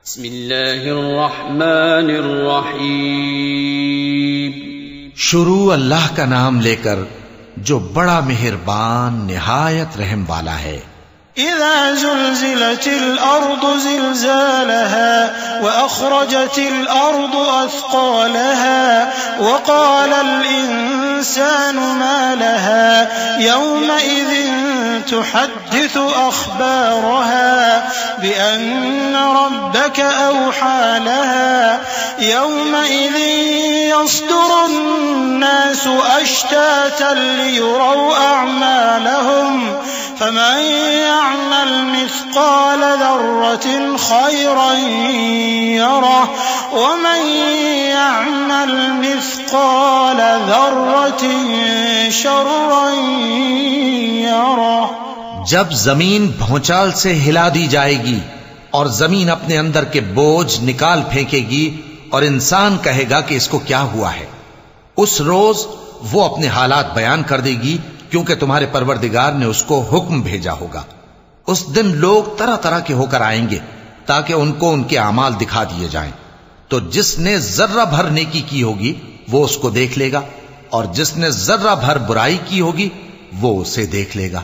بسم اللہ الرحمن الرحیم. شروع اللہ کا نام لے کر جو بڑا مہربان نہایت رحم والا ہے. اذا زلزلت الارض زلزالها واخرجت الارض اثقالها وقال الانسان ما لها يومئذ تحدث اخبارها بان ربك اوحى لها يومئذ يصدر الناس اشتاتا ليروا اعمالهم فمن يعمل مثقال ذرة خيرا يره ومن يعمل مثقال ذرة شرا يره. جب زمین بھونچال سے ہلا دی جائے گی اور زمین اپنے اندر کے بوجھ نکال پھینکے گی اور انسان کہے گا کہ اس کو کیا ہوا ہے، اس روز وہ اپنے حالات بیان کر دے گی کیونکہ تمہارے پروردگار نے اس کو حکم بھیجا ہوگا. اس دن لوگ طرح طرح کے ہو کر آئیں گے تاکہ ان کو ان کے اعمال دکھا دیے جائیں. تو جس نے ذرہ بھر نیکی کی ہوگی وہ اس کو دیکھ لے گا، اور جس نے ذرہ بھر برائی کی ہوگی وہ اسے دیکھ لے گا.